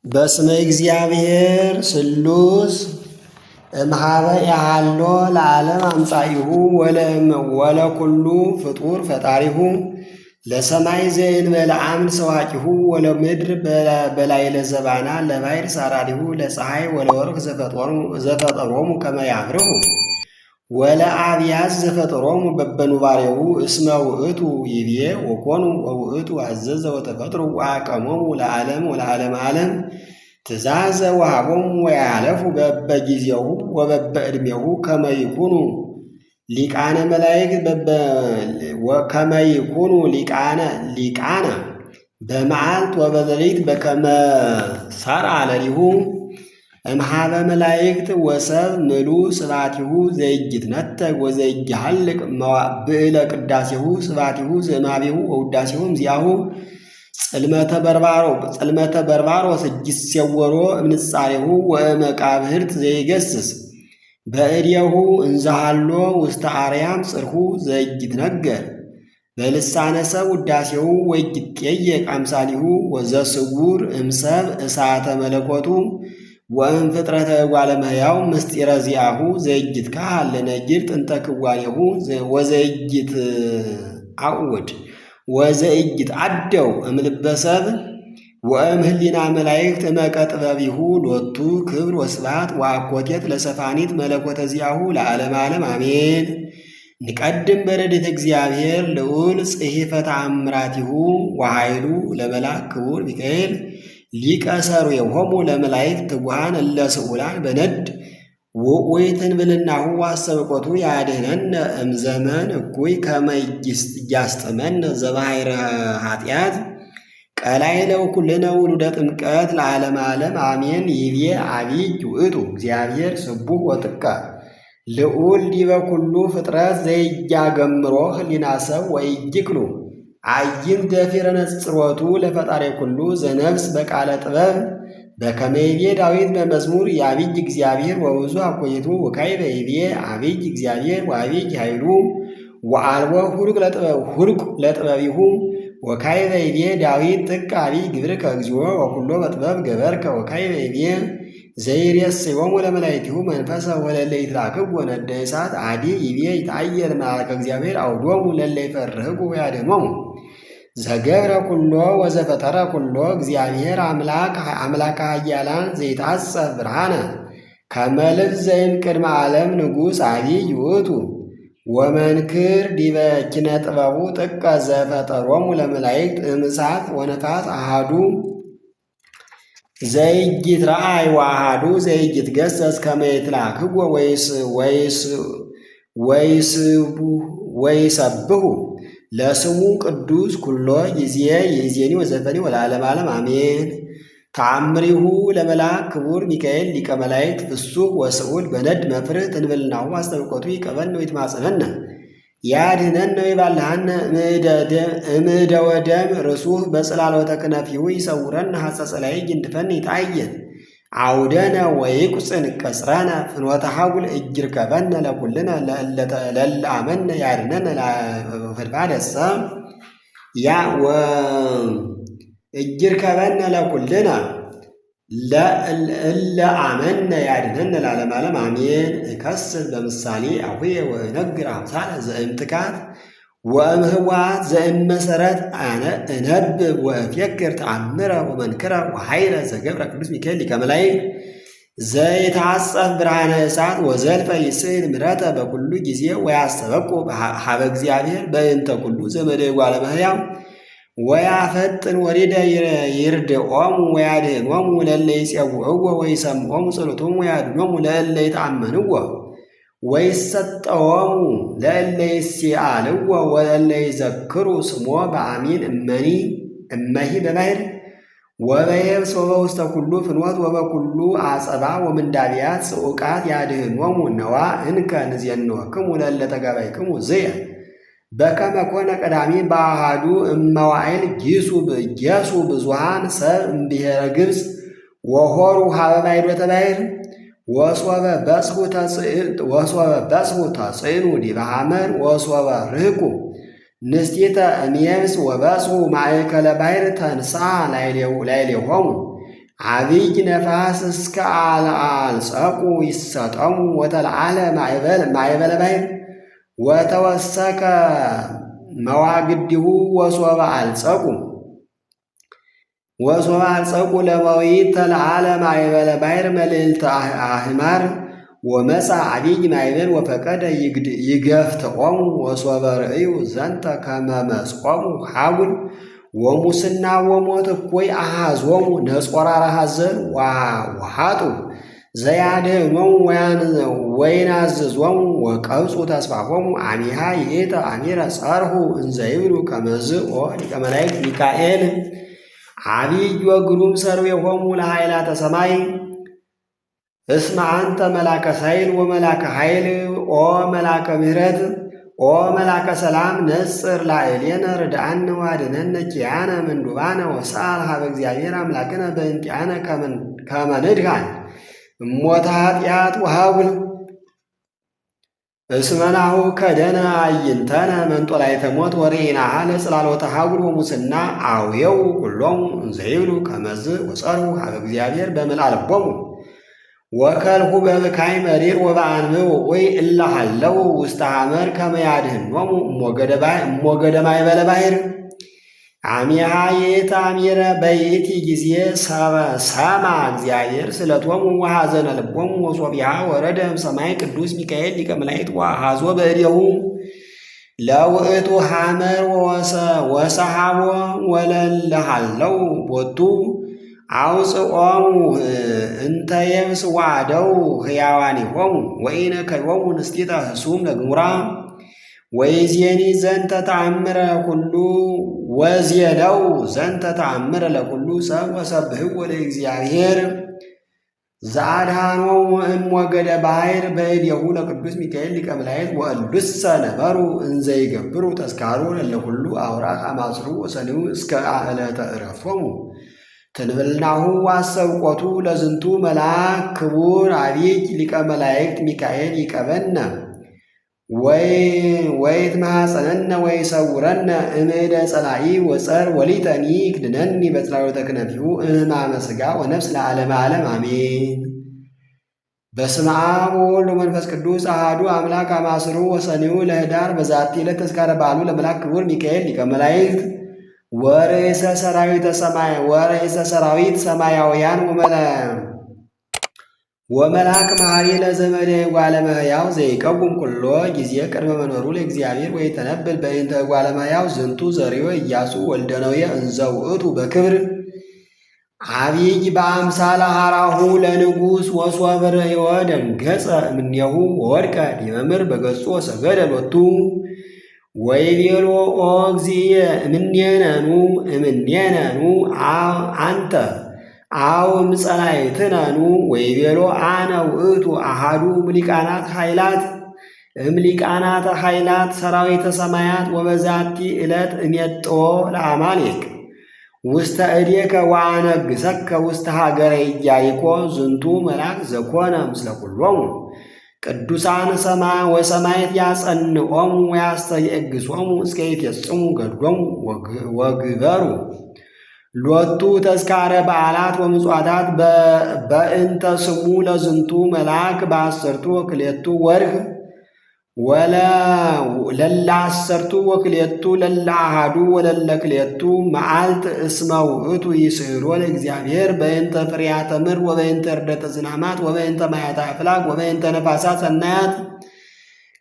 በስመ እግዚአብሔር ስሉስ እምኀበ ያሃሎ ለዓለም አምጻኢሁ ወለኩሉ ፍጡር ፈጣሪሁ ለሰማይ ዘእንበለ አምድ ሰዋቂሁ ወለምድር በላዕለ ዘባና ለባሕር ሣራዲሁ ለፀሐይ ወለወርቅ ዘፈጠሮሙ ከመ ያብርሁ ወለአብያት ዘፈጠሮሙ በበኑባሬሁ እስመ ውእቱ ይቤ ወኮኑ ወውእቱ አዘዘ ወተፈጥሩ ወአቀሞሙ ለዓለም ወለዓለመ ዓለም ትእዛዘ ወሀቦሙ ወያለፉ በበጊዜሁ ወበበዕድሜሁ ከመ ይኩኑ ሊቃነ መላእክት ከመ ይኩኑ ሊቃነ በመዓልት ወበሌሊት በከመ ሠርዐ ለሊሁ እምኀበ መላእክት ወሰብ ምሉእ ስብሐቲሁ ዘይትነተግ ወዘይሃልቅ ብዕለ ቅዳሴሁ ስብሐቲሁ ዘእማቤሁ ወውዳሴሁ እምዚአሁ ጽልመተ በርባሮስ እጅሴወሮ እምንጻሬሁ ወእመቃብህርት ዘይገስስ በእዴሁ እንዘሃሎ ውስተ አርያም ጽርሑ ዘይትነገር በልሳነ ሰብ ውዳሴሁ ወይትጠየቅ አምሳሊሁ ወዘስውር እምሰብ እሳተ መለኮቱ ወእምፍጥረተ እጓለ እመሕያው ምስጢረ ዚአሁ ዘይትካሃል ለነጊር ጥንተ ክዋኔሁ ወዘይትዐወድ ወዘይትዐደው እምልበ ሰብእ ወእምኅሊና መላእክት እመቀ ጥበቢሁ ሎቱ ክብር ወስብሐት ወአኮቴት ለሰፋኒት መለኮተ ዚአሁ ለዓለመ ዓለም አሜን። ንቀድም በረድኤተ እግዚአብሔር ልዑል ጽሒፈ ተአምራቲሁ ወኃይሉ ለመልአክ ክቡር ሚካኤል ሊቀ ሠሩየሆሙ ለመላእክት ትጉሃን እለ ስዑላን በነድ ወኢትንብልናሁ ወአሰብቆቱ ያድኅነነ እምዘመን እኩይ ከመ ኢያስጥመነ ዘባሕረ ኃጢአት ቀላይ ለኩልነ ውሉደ ጥምቀት ለዓለመ ዓለም አሜን። ይቤ አቢይ ውእቱ እግዚአብሔር ስቡሕ ወጥቀ ልዑል ዲበ ኩሉ ፍጥረት ዘኢያገምሮ ህሊና ሰብ ወኢይክሉ አይን ደፊረ ነጽሮቱ ለፈጣሪ ኩሉ ዘነፍስ በቃለ ጥበብ በከመ ይቤ ዳዊት በመዝሙር የአቢይ እግዚአብሔር ወብዙ አኮየቱ ወካዕበ ይቤ አቢይ እግዚአብሔር ወአቢይ ኃይሉ ወአልቦ ሁልቅ ለጥበቢሁ ወካዕበ ይቤ ዳዊት ጥቀ አቢይ ግብርከ እግዚኦ ወኩሎ በጥበብ ገበርከ ወካዕበ ይቤ ዘይሬስዮሙ ለመላእክቲሁ መንፈሰ ወለለ ይትራክቡ ነደ እሳት አዲ ይቤ ይትአየል መልአከ እግዚአብሔር አውዶሙ ለለ ይፈርህጉ ወያድኅኖሙ ዘገብረ ኩሎ ወዘፈጠረ ኩሎ እግዚአብሔር አምላከ ኃያላን ዘይትዓጸፍ ብርሃነ ከመ ልብስ ዘእምቅድመ ዓለም ንጉሥ አቢይ ውእቱ ወመንክር ዲበ ኪነ ጥበቡ ጥቀ ዘፈጠሮሙ ለመላእክት እምእሳት ወነፋስ አሐዱ ዘይትረአይ ወአሐዱ ዘይትገሰጽ ከመ ይትላክዎ ወይሰብሑ ለስሙ ቅዱስ ኩሎ ጊዜ ይእዜኒ ወዘልፈኒ ወለዓለመ ዓለም አሜን። ተአምሪሁ ለመልአክ ክቡር ሚካኤል ሊቀ መላእክት ፍሱሕ ወስዑል በነድ መፍርህ ትንብልናሁ አስጠብቆቱ ይቀበልነ ወይትማጸነነ ያድኅነነ ወይባልሐነ እምእደ ወደም ርሱህ በጽላሎተ ክነፊሁ ይሰውረነ ሐጸ ጸላኢ ይንድፈነ ይትአየን አውደነ ወይቁጽን ቀጽረነ ፍኖተ ሐውል እጅርከበነ ለኩልነ ለእለ አመነ ያድኅነነ ፈድፋደሰ እጅርከበነ ለኩልነ ለእለ አመነ ያድኅነነ ለዓለመ ዓለም አሜን። እከስት በምሳሌ አሁየ ወእነግር አምሳለ ዘእምትካት ወእምህዋት ዘእመሰረት አነ እነብብ ወእፍየክር ተአምረ ወመንክረ ወኃይለ ዘገብረ ቅዱስ ሚካኤል ሊቀ መላእክት ዘይትዓጸፍ ብርሃነ እሳት ወዘልፈ ይስዕል ምሕረተ በኩሉ ጊዜ ወያስተበቁ ሀበ እግዚአብሔር በእንተ ኩሉ ዘመደ እጓለ እመሕያው ወያፈጥን ወሪደ ይርድኦሙ ወያድኅኖሙ ለእለ ይጼውዕዎ ወይሰምዖሙ ጸሎቶሙ ወያድኅኖሙ ለእለ ይተአመንዎ ወይሰጠዎሙ ለእለ ይሴአልዎ ወለእለ ይዘክሩ ስሞ በአሚን እመሂ በባሕር ወበየብስ ወበውስተ ኩሉ ፍኖት ወበኩሉ አጸባ ወምንዳብያት ጽዑቃት ያድኅኖሙ ነዋ እንከ ንዜንወክሙ ለእለ ተጋባይክሙ ዝየ በከመ ኮነ ቀዳሚ በአሐዱ እመዋዕል ጌሱ ብዙኃን ሰብ እምብሔረ ግብፅ ወሖሩ ሀበ ማይዶተ ባሕር ወሶበ በጽሑ ተጽዕኑ ዲበ ሐመር ወሶበ ርህቁ ንስቲተ እምየብስ ወበጽሑ ማእከለ ባሕር ተንሥአ ላዕሌሆሙ አብይ ነፋስ እስከ አልጸቁ ይሰጠሙ ወተለዓለ ማዕበለ ባሕር ወተወሰከ መዋግዲሁ ወሶበ አልጸቁ ለመዊት ተለዓለ ማዕበለ ባሕር መልዕልተ አሕማር ወመጻ አብይ ማዕበል ወፈቀደ ይገፍትቆሙ ወሶበ ርእዩ ዘንተ ከመ መጽቆሙ ሀጉል ወሙስና ወሞት እኩይ አሐዞሙ ነጾራረ ሐዘን ወሃጡ ዘያድኅኖሙ ወይናዝዞሙ ወቀብጹ ተስፋሆሙ አሚሃ ይእተ አሚረ ጸርሁ እንዘ ይብሉ ከመዝ ኦ ሊቀ መላእክት ሚካኤል አብይ ወግሩም ሰርዌሆሙ ለኃይላተ ሰማይ እስመ አንተ መላከ ሳይል ወመላከ ኃይል ኦ መላከ ምሕረት ኦ መላከ ሰላም ነጽር ላዕሌነ ርድአነ ወአድኅነነ ኪያነ ምንዱባነ ወሰአል ሀበ እግዚአብሔር አምላክነ በእንቲአነ ከመ ንድኃን እሞተ ኃጢአት ወሀቡል እስመ ናሁ ከደነ አዕይንተነ መንጦላዕተ ሞት ወርኢናሃ ለጽላሎተ ሀጉል ወሙስና አውየው ኩሎሙ እንዘ ይብሉ ከመዝ ወጸርሁ ሀበ እግዚአብሔር በምልአ ልቦሙ ወከልሁ በብካይ መሪር ወበአንብዕ ውዑይ እለ ሀለው ውስተ ሐመር ከመ ያድኅኖሙ እሞገደ ማዕበለ ባሕር አሚሃ ይእተ አሚረ በይእቲ ጊዜ ሰማ እግዚአብሔር ስለቶሙ ወሐዘነ ልቦሙ ወሶቢሃ ወረደ እምሰማይ ቅዱስ ሚካኤል ሊቀ መላእክት ወአሐዞ በእዴሁ ለውእቱ ሐመር ወሰሐቦ ወለለ ሀለው ቦቱ አውፅኦሙ እንተ የብስ ዋዕደው ሕያዋኒሆሙ ወኢነከዮሙ ንስቲተ ህሱም ለግሙራ ወይዜኒ ዘንተ ተአምረ ኩሉ ወዜነው ዘንተ ተአምረ ለኩሉ ሰብ ወሰብሕዎ ለእግዚአብሔር ዘአድኀኖሙ እምወገደ ባሕር በእዴሁ ለቅዱስ ሚካኤል ሊቀ መላእክት ወእሉሰ ነበሩ እንዘ ይገብሩ ተስካሮ ለለኩሉ አውራቅ አማጽሩ ወሰኒው እስከ ዕለተ ዕረፍቶሙ ትንብልናሁ ዋሰብቆቱ ለዝንቱ መልአክ ክቡር አብይ ሊቀ መላእክት ሚካኤል ይቀበነ ወይትማፀነነ ወይሰውረነ እምእደ ጸላኢ ወጸር ወሊተኒ ይክድነኒ በጽላሎተ ክነፊሁ እምሕማመ ሥጋ ወነፍስ ለዓለመ ዓለም አሜን። በስመ አብ ወወልድ ወመንፈስ ቅዱስ አሐዱ አምላክ አማስሩ ወሰኒው ለኅዳር በዛቲ ዕለት ተስካረ በዓሉ ለመልአክ ክቡር ሚካኤል ሊቀ መላእክት ወርእሰ ሰራዊት ሰማያውያን ወመልአክ መሐሪ ለዘመደ እጓለ እመሕያው ዘይቀውም ኩሎ ጊዜ ቅድመ መንበሩ ለእግዚአብሔር ወይተነብል በእንተ እጓለ እመሕያው ዝንቱ ዘርዮ ኢያሱ ወልደ ነዌ እንዘ ውእቱ በክብር አብይ በአምሳለ ሐራሁ ለንጉሥ ወሶበ ርእዮ ደንገጸ እምኔሁ ወወድቀ ዲበ ምድር በገጹ ወሰገደ ሎቱ ወይቤሎ ኦ እግዚእየ እምኔነኑ አንተ አው እምጸላእትነኑ ወይቤሎ አነ ውእቱ አሐዱ እምሊቃናተ ኃይላት ሰራዊተ ሰማያት ወበዛቲ ዕለት እሜጥዎ ለአማሌቅ ውስተ እዴከ ወአነግሠከ ውስተ ሀገረ ኢያሪኮ ዝንቱ መልአክ ዘኮነ ምስለ ኩሎሙ ቅዱሳን ወሰማዕት ያጸንዖሙ ወያስተየግሶሙ እስከ ይፌጽሙ ገድሎሙ ወግበሩ ሎቱ ተስካረ በዓላት ወምጽዋታት በእንተ ስሙ ለዝንቱ መልአክ በአሰርቱ ወክልኤቱ ወርኅ ለለ አሰርቱ ወክልኤቱ ለለ አሐዱ ወለለ ክልኤቱ መዓልት እስመ ውእቱ ይስዕሮ ለእግዚአብሔር በእንተ ፍሬያተ ምድር ወበእንተ ርደተ ዝናማት ወበእንተ ማያተ አፍላግ ወበእንተ ነፋሳት ሰናያት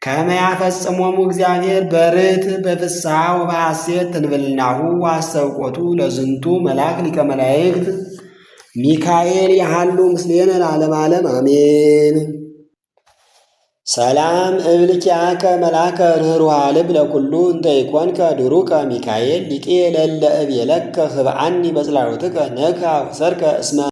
ከመ ያፈጽሞሙ እግዚአብሔር በርት በፍስሐ ወበሐሴት ትንብልናሁ ወአሰብቆቱ ለዝንቱ መልአክ ሊቀ መላእክት ሚካኤል ያሃሉ ምስሌነ ለዓለመ ዓለም አሜን። ሰላም እብልኪያከ መልአከ ርኅሩሃ ልብ ለኩሉ እንተ ይኮንከ ድሩከ ሚካኤል ሊቄ ለለ እቤለከ ህብአኒ በጽላሎትከ ነግሃ ወሰርከ እስመ